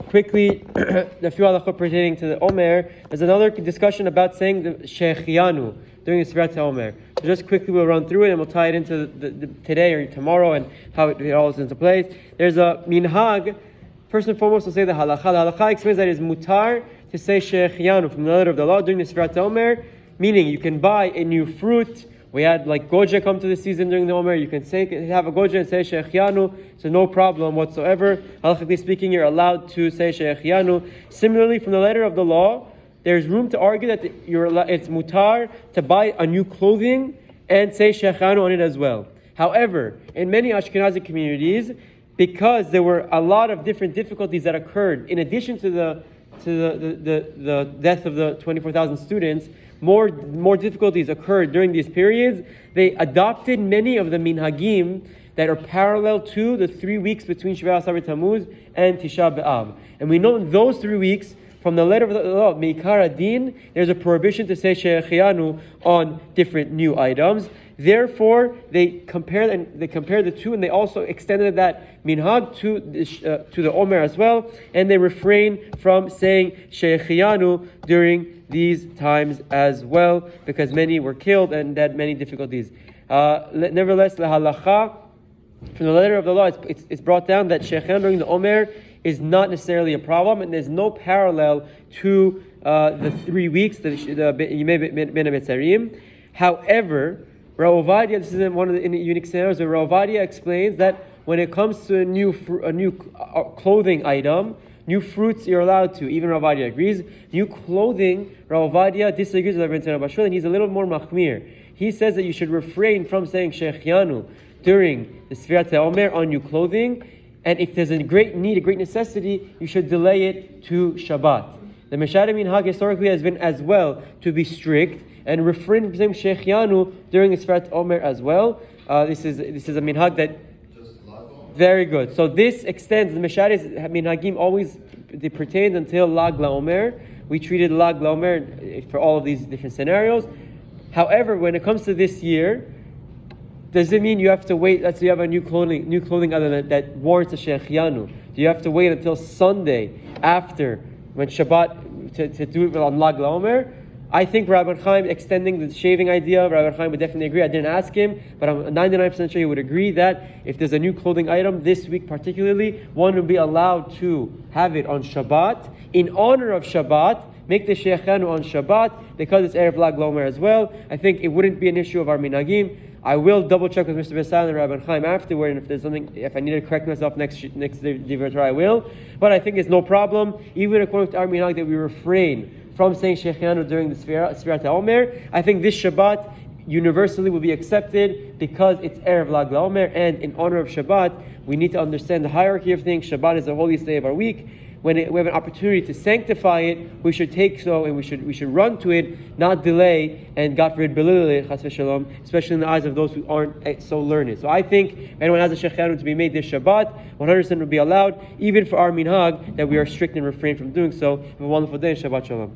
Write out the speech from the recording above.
Quickly, a few halachot pertaining to the omer. There's another discussion about saying the shechianu during the Sefirat Haomer. So just quickly we'll run through it and we'll tie it into the today or tomorrow and how it all is into place. There's a minhag. First and foremost, we'll say the halacha. The halacha explains that it is mutar to say shechianu from the letter of the law during the Sefirat Haomer, meaning you can buy a new fruit. We had like goja come to the season during the omer. You can have a goja and say shechianu, so no problem whatsoever. Halachically speaking, you're allowed to say shechianu. Similarly, from the letter of the law, there's room to argue that it's mutar to buy a new clothing and say shechianu on it as well. However, in many Ashkenazi communities, because there were a lot of different difficulties that occurred in addition to the death of the 24,000 students, more difficulties occurred during these periods. They adopted many of the minhagim that are parallel to the 3 weeks between Shvat Asar Tammuz and Tisha B'Av. And we know in those 3 weeks, from the letter of the law, Meikar Adin, there's a prohibition to say shechianu on different new items. Therefore, they compared the two, and they also extended that minhag to the omer as well, and they refrain from saying shechianu during these times as well, because many were killed and had many difficulties. Nevertheless, the halacha from the letter of the law, it's brought down that shechianu during the omer is not necessarily a problem, and there's no parallel to the 3 weeks, the Yimei Ben HaMetzarim. However, Rav Ovadia, this is one of the unique scenarios, where Rav Ovadia explains that when it comes to a new clothing item, new fruits you're allowed to. Even Rav Ovadia agrees. New clothing, Rav Ovadia disagrees with Rabbi Bashul, and he's a little more machmir. He says that you should refrain from saying shechianu during the Sefirat Haomer on new clothing, and if there's a great need, a great necessity, you should delay it to Shabbat. The Meshadeh Minhag historically has been as well to be strict and refrain from saying shechianu during the Sefirat Haomer as well. This is a minhag that very good. So this extends the Meshadeh's Minhagim always they pertained until Lag LaOmer. We treated Lag LaOmer for all of these different scenarios. However, when it comes to this year, does it mean you have to wait? Let's say you have a new clothing item that warrants a shechianu. Do you have to wait until Sunday after when Shabbat to do it on Lag LaOmer? I think Rabbi Chaim extending the shaving idea, Rabbi Chaim would definitely agree. I didn't ask him, but I'm 99% sure he would agree that if there's a new clothing item this week particularly, one would be allowed to have it on Shabbat. In honor of Shabbat, make the shechianu on Shabbat, because it's Erev Lag LaOmer as well. I think it wouldn't be an issue of our minhagim. I will double check with Mr. Besal and Rabbi Chaim afterward, and if there's something, if I need to correct myself next Divrei Torah, I will. But I think it's no problem, even according to our minhag, that we refrain from saying shechianu during the Sefirat Haomer. I think this Shabbat universally will be accepted because it's Erev Lag LaOmer, and in honor of Shabbat, we need to understand the hierarchy of things. Shabbat is the holiest day of our week. When we have an opportunity to sanctify it, we should take so, and we should run to it, not delay, and God forbid, belittle it, chas v'shalom, especially in the eyes of those who aren't so learned. So I think if anyone has a shechianu to be made this Shabbat, 100% would be allowed, even for our minhag, that we are strict and refrain from doing so. Have a wonderful day, and Shabbat Shalom.